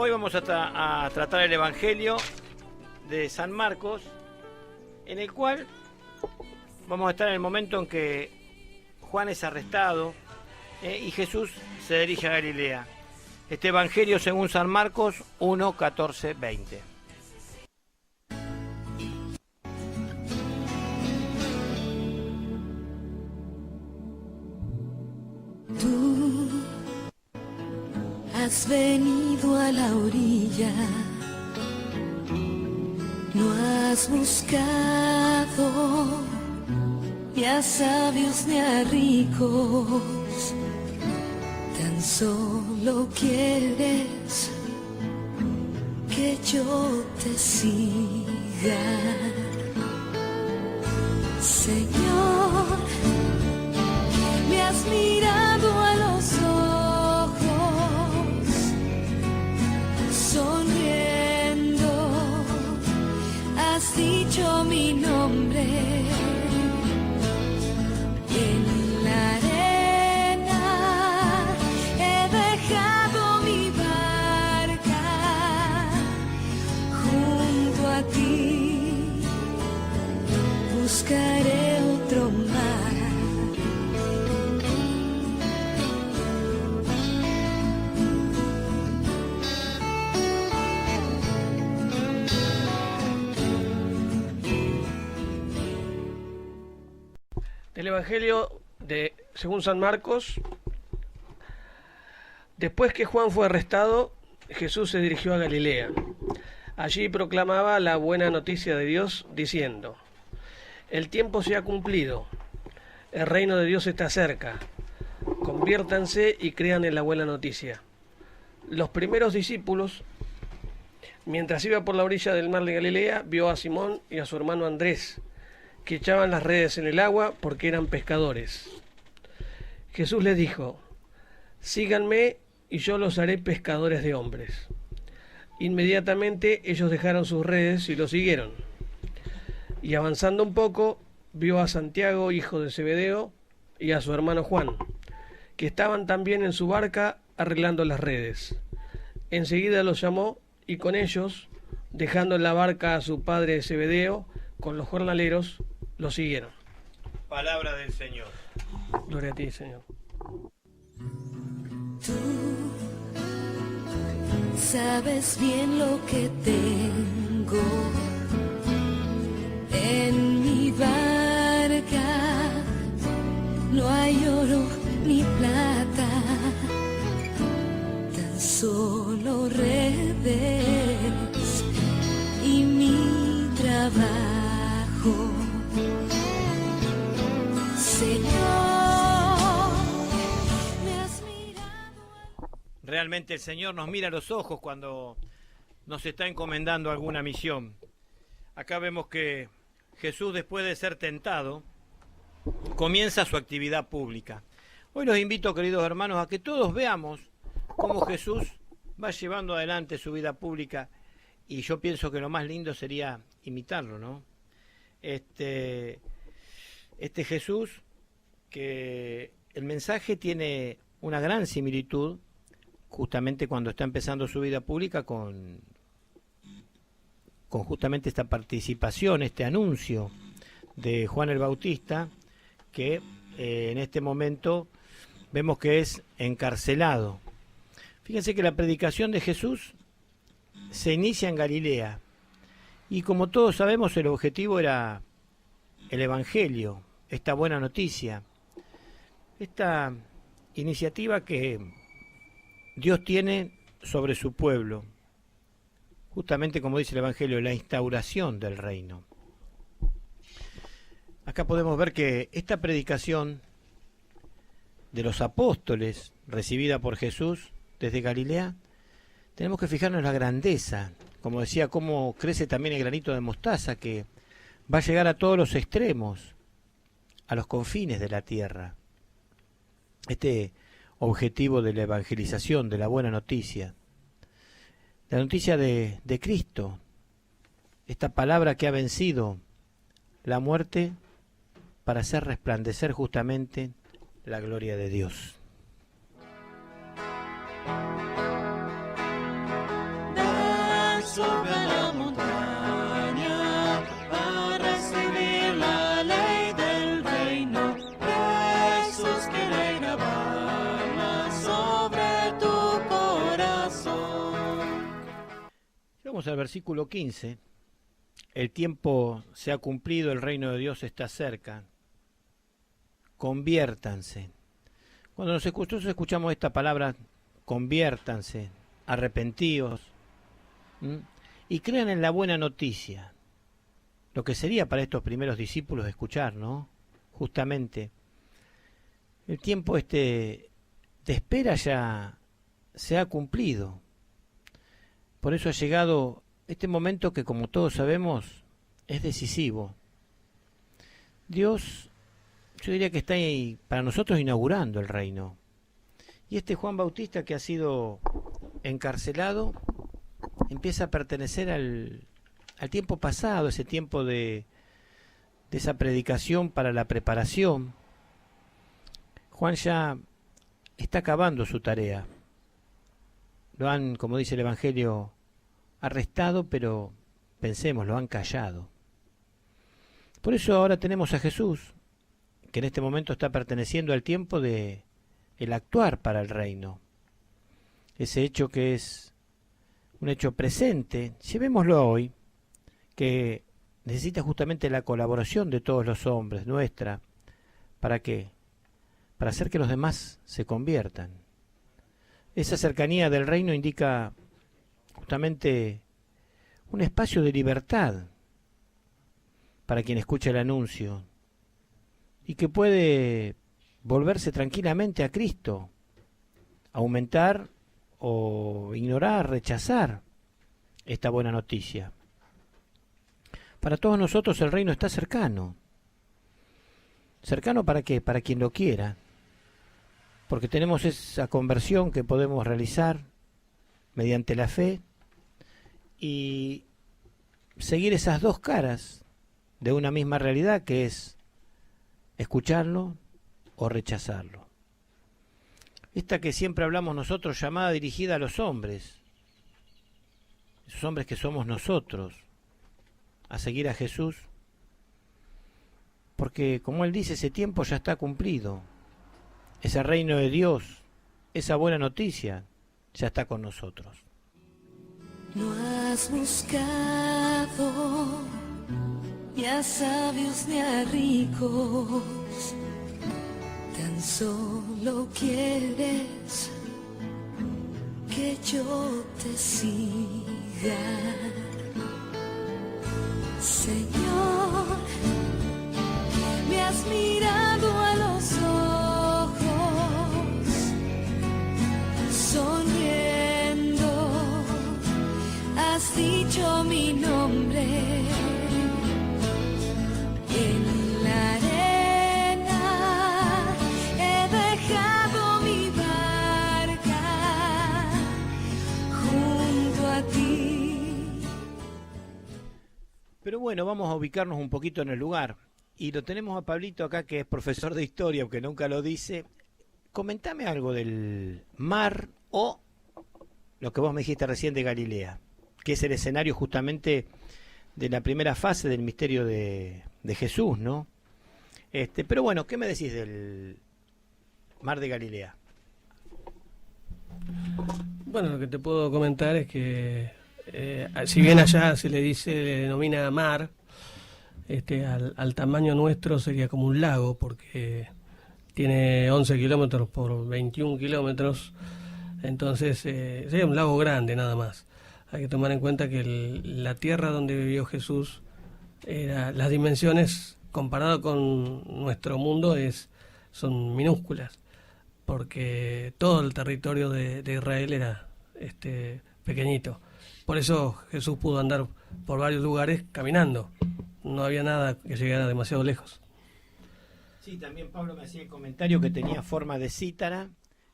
Hoy vamos a tratar el Evangelio de San Marcos, en el cual vamos a estar en el momento en que Juan es arrestado y Jesús se dirige a Galilea. Este Evangelio según San Marcos 1, 14, 20. Tú has venido a la orilla, no has buscado ni a sabios ni a ricos, tan solo quieres que yo te siga. Señor, me has mirado a los ojos, sonriendo, has dicho mi nombre. En la arena he dejado mi barca, junto a ti buscaré otro mar. El Evangelio según San Marcos. Después que Juan fue arrestado, Jesús se dirigió a Galilea. Allí proclamaba la buena noticia de Dios, diciendo: el tiempo se ha cumplido, el reino de Dios está cerca, conviértanse y crean en la buena noticia. Los primeros discípulos, mientras iba por la orilla del mar de Galilea, vio a Simón y a su hermano Andrés, que echaban las redes en el agua porque eran pescadores. Jesús les dijo: síganme y yo los haré pescadores de hombres. Inmediatamente ellos dejaron sus redes y lo siguieron. Y avanzando un poco, vio a Santiago, hijo de Zebedeo, y a su hermano Juan, que estaban también en su barca arreglando las redes. Enseguida los llamó y con ellos, dejando en la barca a su padre Zebedeo, con los jornaleros, lo siguieron. Palabra del Señor. Gloria a ti, Señor. Tú sabes bien lo que tengo en mi barca, no hay oro ni plata, tan solo redes y mi trabajo. Señor, me has mirado. Realmente el Señor nos mira a los ojos cuando nos está encomendando alguna misión. Acá vemos que Jesús, después de ser tentado, comienza su actividad pública. Hoy los invito, queridos hermanos, a que todos veamos cómo Jesús va llevando adelante su vida pública, y yo pienso que lo más lindo sería imitarlo, ¿no? Este Jesús, que el mensaje tiene una gran similitud justamente cuando está empezando su vida pública con justamente esta participación, este anuncio de Juan el Bautista, que en este momento vemos que es encarcelado. Fíjense que la predicación de Jesús se inicia en Galilea, y como todos sabemos, el objetivo era el Evangelio, esta buena noticia, esta iniciativa que Dios tiene sobre su pueblo, justamente como dice el Evangelio, la instauración del reino. Acá podemos ver que esta predicación de los apóstoles, recibida por Jesús desde Galilea, tenemos que fijarnos en la grandeza, como decía, cómo crece también el granito de mostaza, que va a llegar a todos los extremos, a los confines de la tierra. Este objetivo de la evangelización, de la buena noticia, la noticia de Cristo, esta palabra que ha vencido la muerte para hacer resplandecer justamente la gloria de Dios. sobre la montaña a recibir la ley del reino. Jesús quiere grabarla sobre tu corazón. Vamos al versículo 15. El tiempo se ha cumplido, el reino de Dios está cerca. Conviértanse. Cuando nosotros escuchamos esta palabra, conviértanse, arrepentíos, y crean en la buena noticia. Lo que sería para estos primeros discípulos escuchar, ¿no? Justamente, el tiempo de espera ya se ha cumplido. Por eso ha llegado este momento que, como todos sabemos, es decisivo. Dios, yo diría que está ahí para nosotros inaugurando el reino. Y este Juan Bautista, que ha sido encarcelado, empieza a pertenecer al tiempo pasado, ese tiempo de esa predicación para la preparación. Juan ya está acabando su tarea. Lo han, como dice el Evangelio, arrestado, pero pensemos, lo han callado. Por eso ahora tenemos a Jesús, que en este momento está perteneciendo al tiempo de el actuar para el reino. Ese hecho que es un hecho presente, llevémoslo hoy, que necesita justamente la colaboración de todos los hombres, nuestra. ¿Para qué? Para hacer que los demás se conviertan. Esa cercanía del reino indica justamente un espacio de libertad para quien escucha el anuncio y que puede volverse tranquilamente a Cristo, aumentar o ignorar, rechazar esta buena noticia. Para todos nosotros el reino está cercano. ¿Cercano para qué? Para quien lo quiera. Porque tenemos esa conversión que podemos realizar mediante la fe y seguir esas dos caras de una misma realidad, que es escucharlo o rechazarlo. Esta que siempre hablamos nosotros, llamada dirigida a los hombres, esos hombres que somos nosotros, a seguir a Jesús, porque como él dice, ese tiempo ya está cumplido, ese reino de Dios, esa buena noticia, ya está con nosotros. No has buscado ni a sabios ni a ricos, tan solo quieres que yo te siga. Señor, me has mirado a los ojos, sonriendo, has dicho mi nombre. En la arena he dejado mi barca junto a ti. Pero bueno, vamos a ubicarnos un poquito en el lugar. Y lo tenemos a Pablito acá, que es profesor de historia, aunque nunca lo dice. Comentame algo del mar o lo que vos me dijiste recién de Galilea, que es el escenario justamente de la primera fase del misterio de Jesús, ¿no? Pero bueno, ¿qué me decís del mar de Galilea? Bueno, lo que te puedo comentar es que si bien allá se le denomina mar, al tamaño nuestro sería como un lago, porque tiene 11 kilómetros por 21 kilómetros, entonces sería un lago grande nada más. Hay que tomar en cuenta que la tierra donde vivió Jesús, las dimensiones comparado con nuestro mundo son minúsculas, porque todo el territorio de Israel era pequeñito. Por eso Jesús pudo andar por varios lugares caminando. No había nada que llegara demasiado lejos. Sí, también Pablo me hacía el comentario que tenía forma de cítara,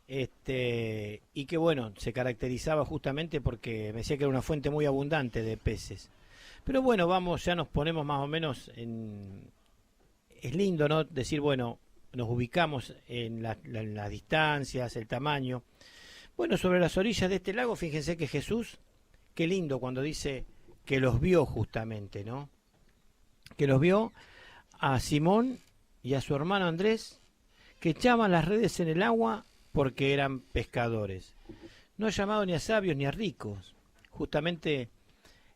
y que bueno, se caracterizaba justamente porque me decía que era una fuente muy abundante de peces. Pero bueno, ya nos ponemos más o menos es lindo, ¿no? Decir, bueno, nos ubicamos en las distancias, el tamaño. Bueno, sobre las orillas de este lago, fíjense que Jesús qué lindo cuando dice que los vio justamente, ¿no? Que los vio a Simón y a su hermano Andrés, que echaban las redes en el agua porque eran pescadores. No ha llamado ni a sabios ni a ricos. Justamente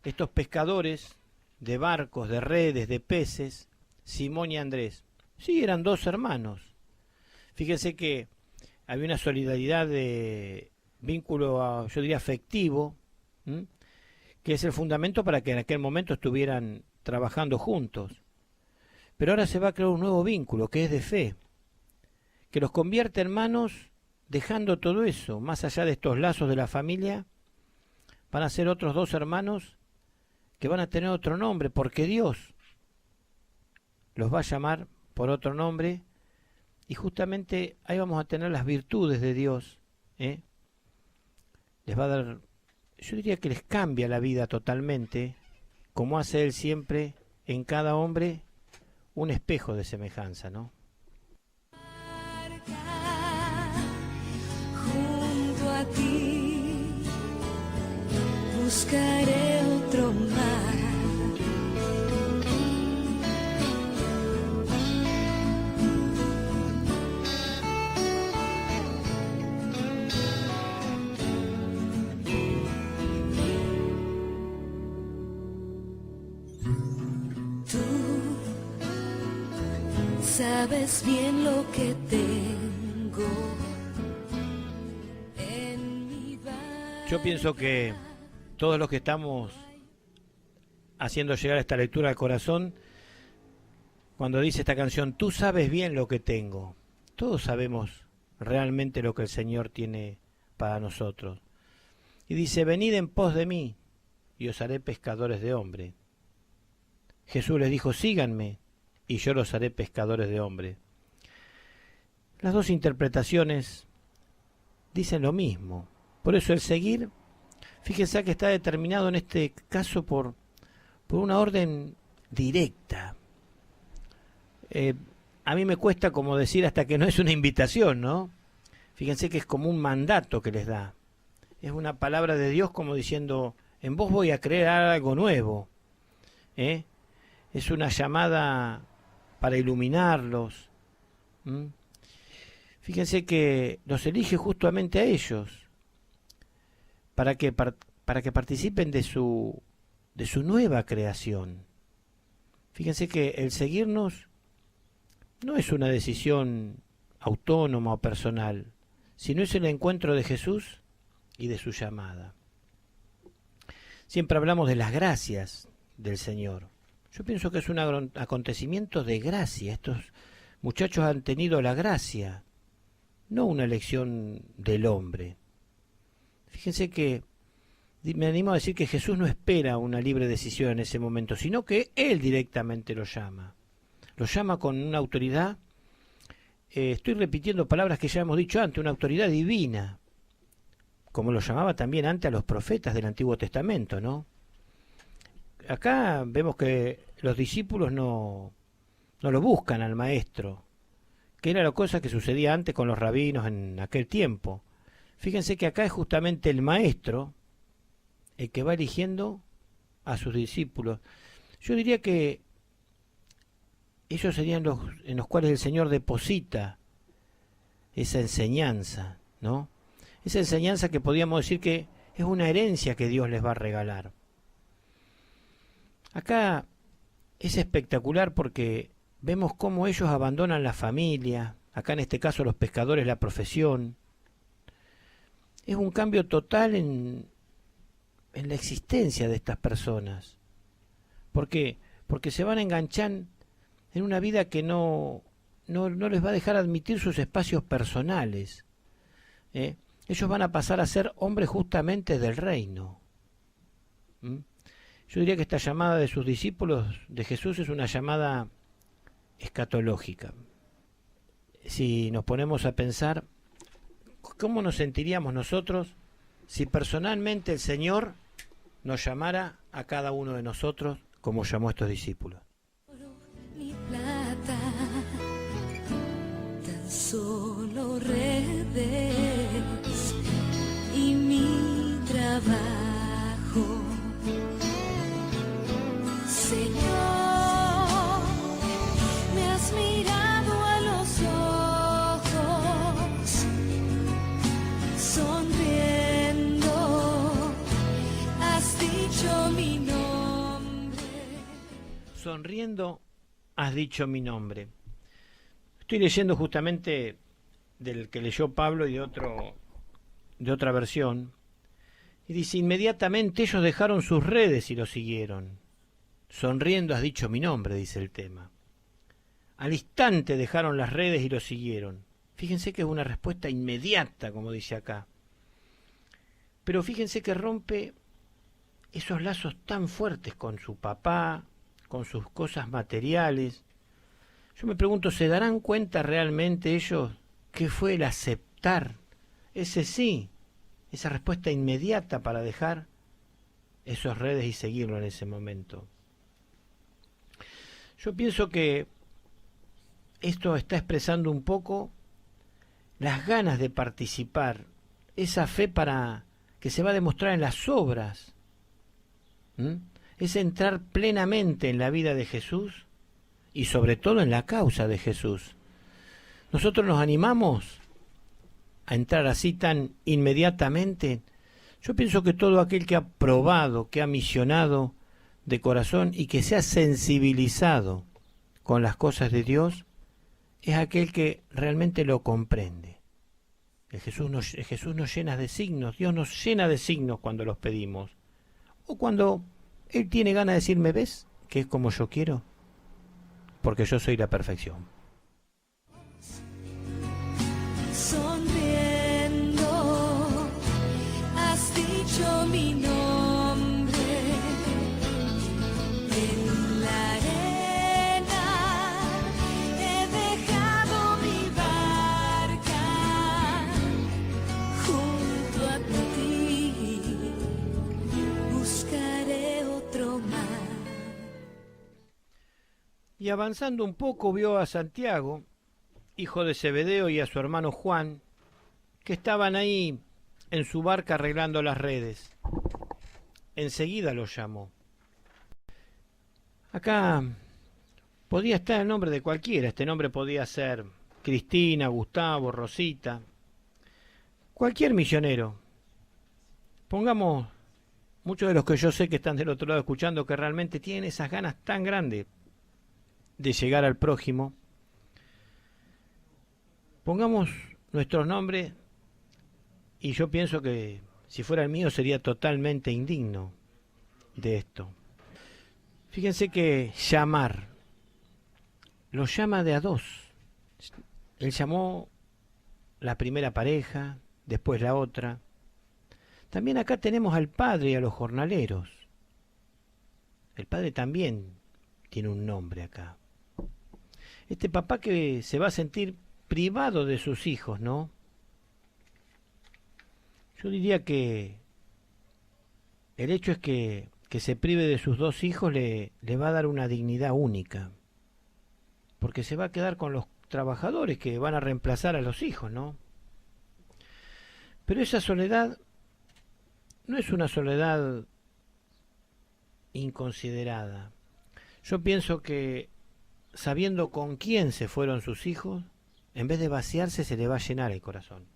estos pescadores de barcos, de redes, de peces, Simón y Andrés, sí, eran dos hermanos. Fíjense que había una solidaridad de vínculo, yo diría, afectivo, que es el fundamento para que en aquel momento estuvieran trabajando juntos. Pero ahora se va a crear un nuevo vínculo, que es de fe, que los convierte en hermanos, dejando todo eso, más allá de estos lazos de la familia, van a ser otros dos hermanos que van a tener otro nombre, porque Dios los va a llamar por otro nombre, y justamente ahí vamos a tener las virtudes de Dios, ¿eh? Les va a dar, yo diría que les cambia la vida totalmente, como hace Él siempre en cada hombre, un espejo de semejanza, ¿no? Junto a ti buscaré otro mar. Tú sabes bien lo que tengo en mi barca. Yo pienso que todos los que estamos haciendo llegar esta lectura al corazón, cuando dice esta canción, tú sabes bien lo que tengo, todos sabemos realmente lo que el Señor tiene para nosotros. Y dice, venid en pos de mí, y os haré pescadores de hombre. Jesús les dijo, síganme, y yo los haré pescadores de hombre. Las dos interpretaciones dicen lo mismo. Por eso el seguir, fíjense que está determinado en este caso por una orden directa. A mí me cuesta como decir hasta que no es una invitación, ¿no? Fíjense que es como un mandato que les da. Es una palabra de Dios como diciendo, en vos voy a crear algo nuevo. Es una llamada para iluminarlos. Fíjense que los elige justamente a ellos, para que participen de su nueva creación. Fíjense que el seguirnos no es una decisión autónoma o personal, sino es el encuentro de Jesús y de su llamada. Siempre hablamos de las gracias del Señor. Yo pienso que es un acontecimiento de gracia. Estos muchachos han tenido la gracia, no una elección del hombre. Fíjense que me animo a decir que Jesús no espera una libre decisión en ese momento, sino que Él directamente lo llama. Lo llama con una autoridad, estoy repitiendo palabras que ya hemos dicho antes, una autoridad divina, como lo llamaba también antes a los profetas del Antiguo Testamento, ¿no? Acá vemos que los discípulos no lo buscan al maestro, que era la cosa que sucedía antes con los rabinos en aquel tiempo. Fíjense que acá es justamente el maestro el que va eligiendo a sus discípulos. Yo diría que ellos serían los en los cuales el Señor deposita esa enseñanza, ¿no? Esa enseñanza que podríamos decir que es una herencia que Dios les va a regalar. Acá es espectacular porque vemos cómo ellos abandonan la familia, acá en este caso los pescadores la profesión. Es un cambio total en la existencia de estas personas. ¿Por qué? Porque se van a enganchar en una vida que no les va a dejar admitir sus espacios personales. Ellos van a pasar a ser hombres justamente del reino. Yo diría que esta llamada de sus discípulos de Jesús es una llamada escatológica. Si nos ponemos a pensar, ¿cómo nos sentiríamos nosotros si personalmente el Señor nos llamara a cada uno de nosotros como llamó a estos discípulos? Ni plata, tan solo redes y mi trabajo Señor, me has mirado a los ojos, sonriendo, has dicho mi nombre. Sonriendo, has dicho mi nombre. Estoy leyendo justamente del que leyó Pablo y de otra versión. Y dice, inmediatamente ellos dejaron sus redes y lo siguieron. Sonriendo has dicho mi nombre, dice el tema. Al instante dejaron las redes y lo siguieron. Fíjense que es una respuesta inmediata, como dice acá. Pero fíjense que rompe esos lazos tan fuertes con su papá, con sus cosas materiales. Yo me pregunto, ¿se darán cuenta realmente ellos qué fue el aceptar ese sí, esa respuesta inmediata para dejar esos redes y seguirlo en ese momento? Yo pienso que esto está expresando un poco las ganas de participar, esa fe para que se va a demostrar en las obras. Es entrar plenamente en la vida de Jesús y sobre todo en la causa de Jesús. Nosotros nos animamos a entrar así tan inmediatamente. Yo pienso que todo aquel que ha probado, que ha misionado de corazón y que se ha sensibilizado con las cosas de Dios, es aquel que realmente lo comprende. Jesús nos llena de signos, Dios nos llena de signos cuando los pedimos. O cuando Él tiene ganas de decirme, ¿ves? Que es como yo quiero, porque yo soy la perfección. Sonriendo, has dicho mi nombre. En la arena he dejado mi barca junto a ti. Buscaré otro mar. Y avanzando un poco vio a Santiago, hijo de Zebedeo, y a su hermano Juan, que estaban ahí en su barca arreglando las redes. Enseguida los llamó. Acá podía estar el nombre de cualquiera. Este nombre podía ser Cristina, Gustavo, Rosita, cualquier misionero. Pongamos muchos de los que yo sé que están del otro lado escuchando, que realmente tienen esas ganas tan grandes de llegar al prójimo. Pongamos nuestros nombres, y yo pienso que si fuera el mío sería totalmente indigno de esto. Fíjense que llamar, lo llama de a dos. Él llamó la primera pareja, después la otra. También acá tenemos al padre y a los jornaleros. El padre también tiene un nombre acá. Este papá que se va a sentir privado de sus hijos, ¿no? Yo diría que el hecho es que se prive de sus dos hijos le va a dar una dignidad única, porque se va a quedar con los trabajadores que van a reemplazar a los hijos, ¿no? Pero esa soledad no es una soledad inconsiderada. Yo pienso que sabiendo con quién se fueron sus hijos, en vez de vaciarse, se le va a llenar el corazón.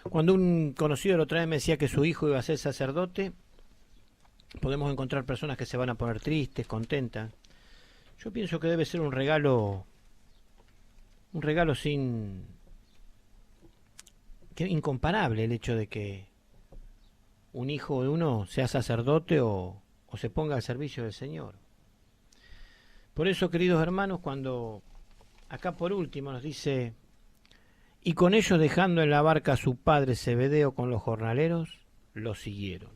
Cuando un conocido la otra vez me decía que su hijo iba a ser sacerdote, podemos encontrar personas que se van a poner tristes, contentas. Yo pienso que debe ser un regalo incomparable, el hecho de que un hijo de uno sea sacerdote o se ponga al servicio del Señor. Por eso, queridos hermanos, cuando acá por último nos dice, y con ellos dejando en la barca a su padre Zebedeo con los jornaleros, lo siguieron.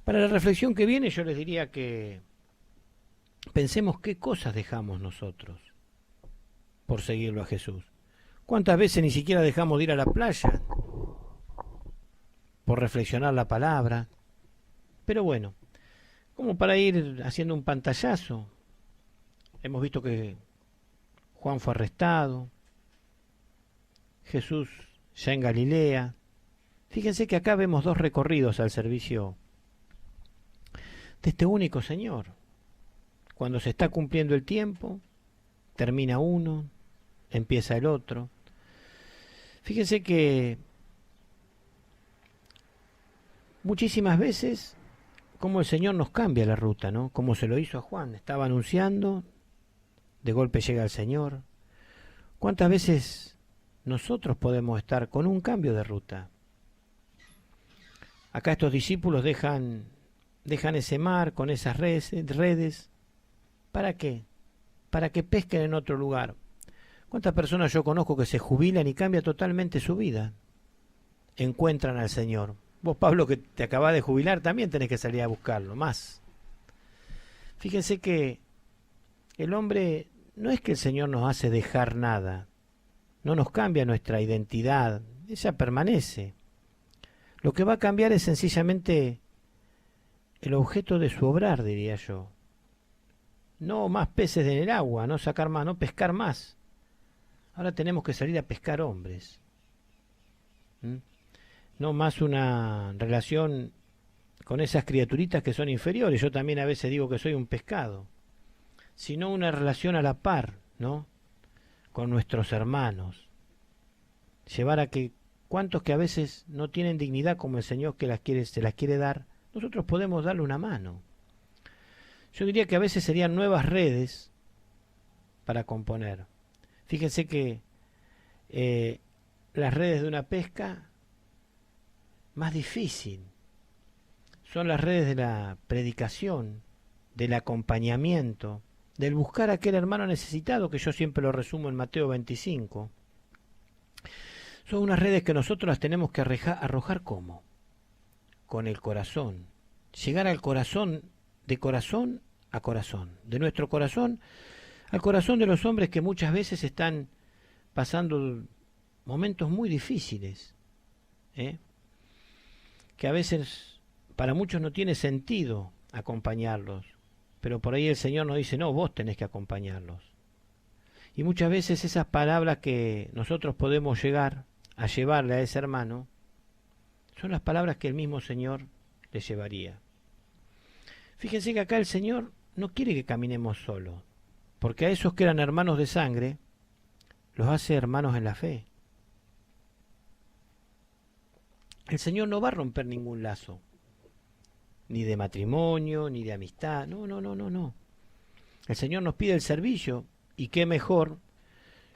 Para la reflexión que viene yo les diría que pensemos qué cosas dejamos nosotros por seguirlo a Jesús. ¿Cuántas veces ni siquiera dejamos de ir a la playa por reflexionar la palabra? Pero bueno, como para ir haciendo un pantallazo, hemos visto que Juan fue arrestado, Jesús ya en Galilea, Fíjense que acá vemos dos recorridos al servicio de este único Señor. Cuando se está cumpliendo el tiempo, termina uno, empieza el otro. Fíjense que muchísimas veces como el Señor nos cambia la ruta, ¿no? Como se lo hizo a Juan, estaba anunciando, de golpe llega el Señor. ¿Cuántas veces nosotros podemos estar con un cambio de ruta? Acá estos discípulos dejan ese mar con esas redes. ¿Para qué? Para que pesquen en otro lugar. ¿Cuántas personas yo conozco que se jubilan y cambia totalmente su vida? Encuentran al Señor. Vos, Pablo, que te acabás de jubilar, también tenés que salir a buscarlo, más. Fíjense que el hombre, no es que el Señor nos hace dejar nada, no nos cambia nuestra identidad, ella permanece. Lo que va a cambiar es sencillamente el objeto de su obrar, diría yo. No más peces en el agua, no sacar más, no pescar más. Ahora tenemos que salir a pescar hombres. No más una relación con esas criaturitas que son inferiores. Yo también a veces digo que soy un pescado. Sino una relación a la par, ¿no? Con nuestros hermanos. Llevar a que cuantos que a veces no tienen dignidad como el Señor que se las quiere dar, nosotros podemos darle una mano. Yo diría que a veces serían nuevas redes para componer. Fíjense que las redes de una pesca más difícil son las redes de la predicación, del acompañamiento, del buscar a aquel hermano necesitado, que yo siempre lo resumo en Mateo 25. Son unas redes que nosotros las tenemos que arrojar ¿cómo? Con el corazón. Llegar al corazón, de corazón a corazón. De nuestro corazón al corazón de los hombres que muchas veces están pasando momentos muy difíciles, que a veces para muchos no tiene sentido acompañarlos, pero por ahí el Señor nos dice, no, vos tenés que acompañarlos. Y muchas veces esas palabras que nosotros podemos llegar a llevarle a ese hermano, son las palabras que el mismo Señor le llevaría. Fíjense que acá el Señor no quiere que caminemos solos, porque a esos que eran hermanos de sangre, los hace hermanos en la fe. El Señor no va a romper ningún lazo, ni de matrimonio, ni de amistad, no. El Señor nos pide el servicio, y qué mejor,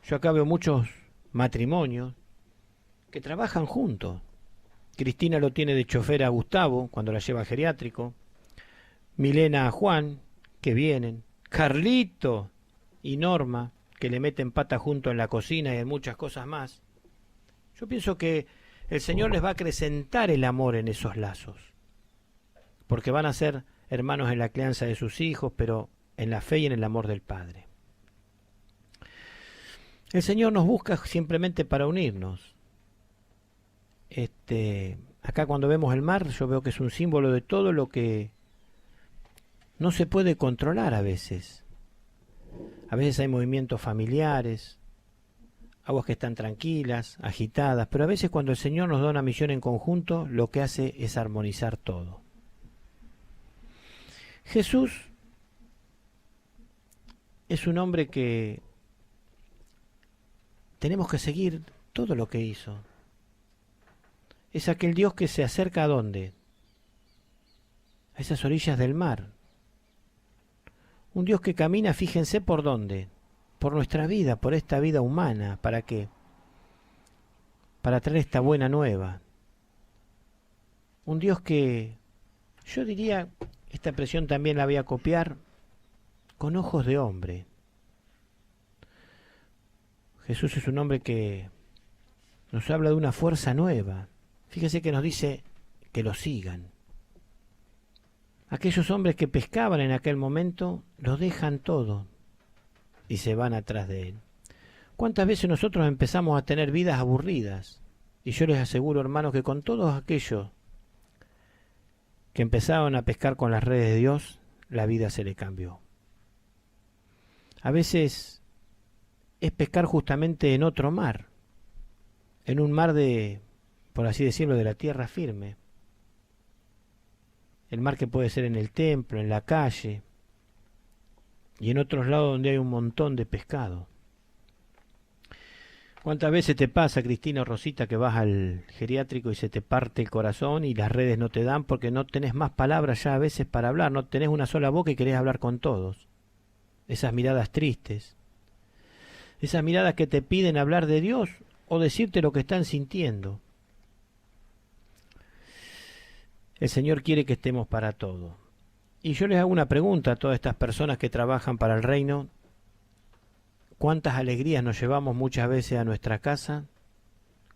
yo acá veo muchos matrimonios que trabajan juntos. Cristina lo tiene de chofer a Gustavo cuando la lleva al geriátrico, Milena a Juan, que vienen, Carlito y Norma, que le meten pata junto en la cocina y en muchas cosas más. Yo pienso que el Señor les va a acrecentar el amor en esos lazos, porque van a ser hermanos en la crianza de sus hijos, pero en la fe y en el amor del Padre. El Señor nos busca simplemente para unirnos. Acá cuando vemos el mar, yo veo que es un símbolo de todo lo que no se puede controlar a veces. A veces hay movimientos familiares, aguas que están tranquilas, agitadas, pero a veces cuando el Señor nos da una misión en conjunto, lo que hace es armonizar todo. Jesús es un hombre que tenemos que seguir todo lo que hizo. Es aquel Dios que se acerca ¿a dónde? A esas orillas del mar. Un Dios que camina, fíjense por dónde. Por nuestra vida, por esta vida humana. ¿Para qué? Para traer esta buena nueva. Un Dios que, yo diría, esta expresión también la voy a copiar, con ojos de hombre. Jesús es un hombre que nos habla de una fuerza nueva. Fíjese que nos dice que lo sigan. Aquellos hombres que pescaban en aquel momento, lo dejan todo y se van atrás de él. ¿Cuántas veces nosotros empezamos a tener vidas aburridas? Y yo les aseguro, hermanos, que con todos aquellos que empezaron a pescar con las redes de Dios, la vida se le cambió. A veces es pescar justamente en otro mar, en un mar de por así decirlo, de la tierra firme. El mar que puede ser en el templo, en la calle y en otros lados donde hay un montón de pescado. ¿Cuántas veces te pasa, Cristina o Rosita, que vas al geriátrico y se te parte el corazón y las redes no te dan porque no tenés más palabras ya a veces para hablar, no tenés una sola boca y querés hablar con todos? Esas miradas tristes, esas miradas que te piden hablar de Dios o decirte lo que están sintiendo. El Señor quiere que estemos para todo. Y yo les hago una pregunta a todas estas personas que trabajan para el reino. ¿Cuántas alegrías nos llevamos muchas veces a nuestra casa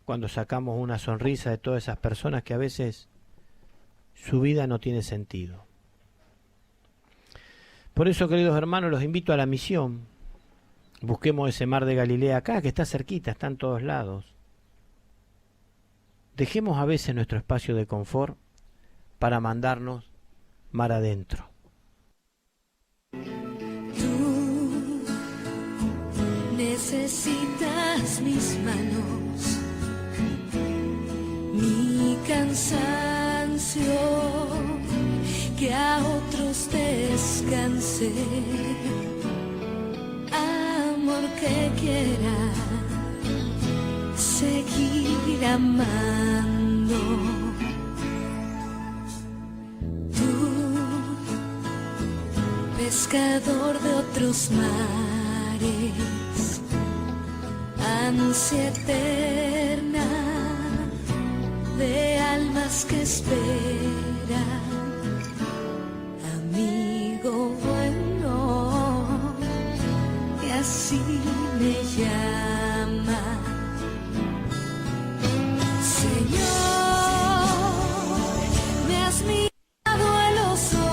cuando sacamos una sonrisa de todas esas personas que a veces su vida no tiene sentido? Por eso, queridos hermanos, los invito a la misión. Busquemos ese mar de Galilea acá, que está cerquita, está en todos lados. Dejemos a veces nuestro espacio de confort para mandarnos mar adentro. Tú necesitas mis manos, mi cansancio, que a otros descanse, amor que quiera seguir amando. Pescador de otros mares, ansia eterna de almas que esperan, amigo bueno, y así me llama. Señor, me has mirado a los ojos.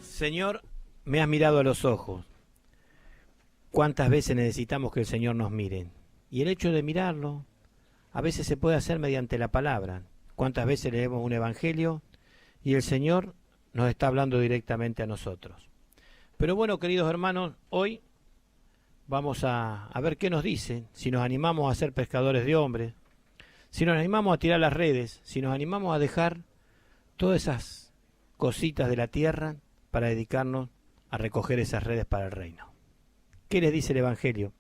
Señor, me has mirado a los ojos. ¿Cuántas veces necesitamos que el Señor nos mire? Y el hecho de mirarlo, a veces se puede hacer mediante la palabra. ¿Cuántas veces leemos un evangelio y el Señor nos está hablando directamente a nosotros? Pero bueno, queridos hermanos, hoy vamos a ver qué nos dice, si nos animamos a ser pescadores de hombres, si nos animamos a tirar las redes, si nos animamos a dejar todas esas cositas de la tierra para dedicarnos a recoger esas redes para el reino. ¿Qué les dice el Evangelio?